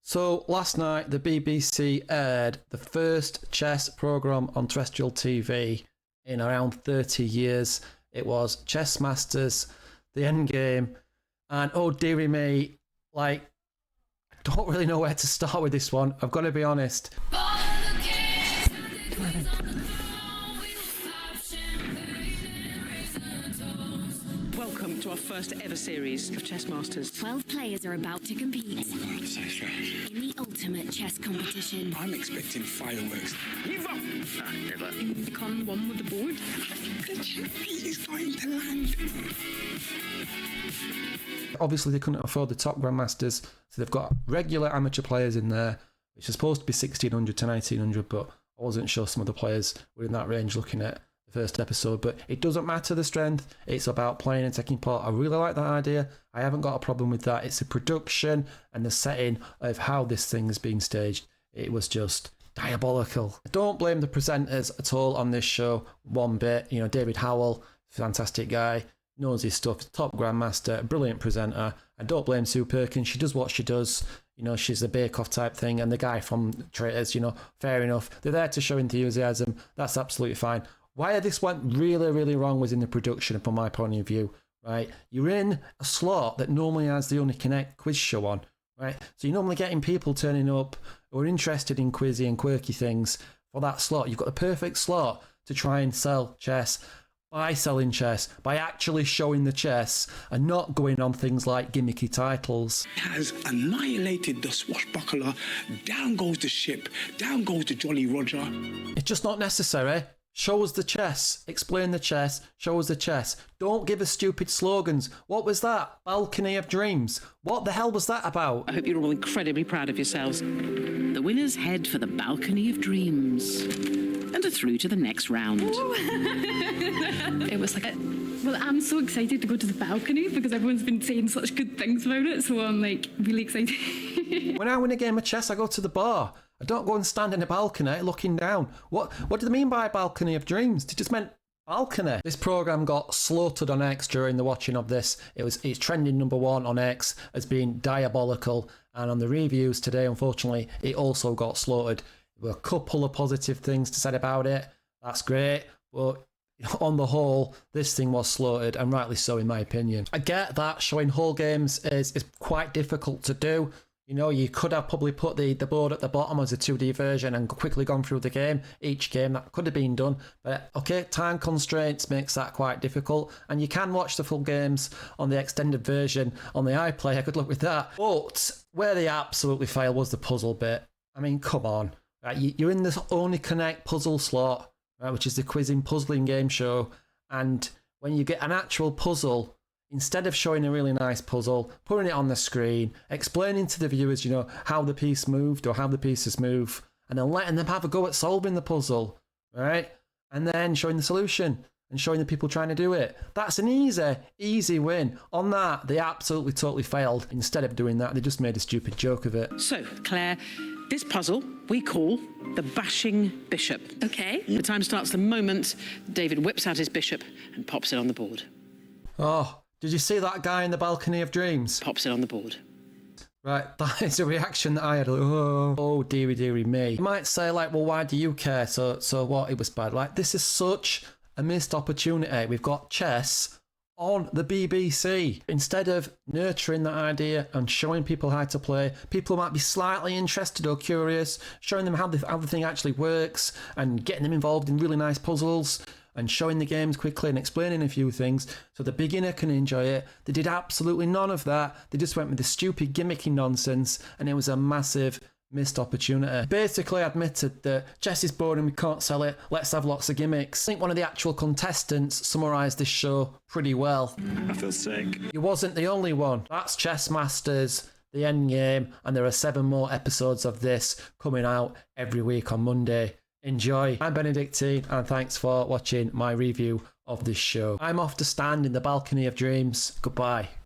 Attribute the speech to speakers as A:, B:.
A: So last night the BBC aired the first chess programme on terrestrial TV in around 30 years. It was Chess Masters, the Endgame, and oh dearie me, I don't really know where to start with this one. I've got to be honest.
B: Welcome to our first ever series of Chess Masters.
C: 12 players are about to compete
D: Oh my God, so strange.
C: in the ultimate chess competition.
D: I'm expecting fireworks.
B: Give up!
D: Never.
B: Become one with the board.
D: The checkmate is going to land.
A: Obviously they couldn't afford the top grandmasters, so they've got regular amateur players in there, which is supposed to be 1600 to 1900, but I wasn't sure some of the players were in that range looking at the first episode. But it doesn't matter the strength, it's about playing and taking part. I really like that idea. I haven't got a problem with that. It's the production and the setting of how this thing is being staged. It was just diabolical. I don't blame the presenters at all on this show one bit. You know, David Howell, fantastic guy, knows his stuff, top grandmaster, brilliant presenter. I don't blame Sue Perkins. She does what she does. You know, she's a bake-off type thing. And the guy from Traitors, you know, fair enough. They're there to show enthusiasm. That's absolutely fine. Why this went really, really wrong was in the production from my point of view, right? You're in a slot that normally has the Only Connect quiz show on, right? So you're normally getting people turning up who are interested in quizzy and quirky things for that slot. You've got the perfect slot to try and sell chess by selling chess, by actually showing the chess and not going on things like gimmicky titles.
D: Has annihilated the swashbuckler. Down goes the ship. Down goes the Jolly Roger.
A: It's just not necessary. Show us the chess. Explain the chess. Show us the chess. Don't give us stupid slogans. What was that? Balcony of Dreams. What the hell was that about?
B: I hope you're all incredibly proud of yourselves. The winners head for the Balcony of Dreams and are through to the next round.
E: It was like, well, I'm so excited to go to the balcony because everyone's been saying such good things about it, so I'm like really excited.
A: When I win a game of chess, I go to the bar. I don't go and stand in a balcony looking down. What do they mean by Balcony of Dreams? It just meant balcony. This programme got slaughtered on X during the watching of this. It's trending #1 on X as being diabolical, and on the reviews today, unfortunately, it also got slaughtered. There were a couple of positive things to say about it. That's great, but on the whole, this thing was slaughtered, and rightly so in my opinion. I get that showing whole games is quite difficult to do. You know, you could have probably put the board at the bottom as a 2D version and quickly gone through the game. Each game, that could have been done. But okay, time constraints makes that quite difficult. And you can watch the full games on the extended version on the iPlayer. Good luck with that. But where they absolutely failed was the puzzle bit. I mean, come on. Right, you're in this Only Connect puzzle slot, right, which is the quizzing, puzzling game show. And when you get an actual puzzle, instead of showing a really nice puzzle, putting it on the screen, explaining to the viewers, you know, how the piece moved or how the pieces move, and then letting them have a go at solving the puzzle, right? And then showing the solution and showing the people trying to do it. That's an easy win. On that, they absolutely totally failed. Instead of doing that, they just made a stupid joke of it.
B: So, Claire, this puzzle we call the Bashing Bishop.
E: Okay.
B: The time starts the moment David whips out his bishop and pops it on the board.
A: Oh, did you see that guy in the Balcony of Dreams?
B: Pops it on the board.
A: Right, that is a reaction that I had. Oh, dearie me. You might say, like, well, why do you care? So what? It was bad. Like, this is such a missed opportunity. We've got chess on the BBC. Instead of nurturing that idea and showing people how to play, people might be slightly interested or curious, showing them how the thing actually works and getting them involved in really nice puzzles and showing the games quickly and explaining a few things so the beginner can enjoy it. They did absolutely none of that. They just went with the stupid gimmicky nonsense, and it was a massive missed opportunity. Basically admitted that chess is boring, we can't sell it, let's have lots of gimmicks. I think one of the actual contestants summarised this show pretty well.
D: I feel sick.
A: He wasn't the only one. That's Chess Masters, the Endgame, and there are 7 more episodes of this coming out every week on Monday. Enjoy. I'm Benedictine, and thanks for watching my review of this show. I'm off to stand in the Balcony of Dreams. Goodbye.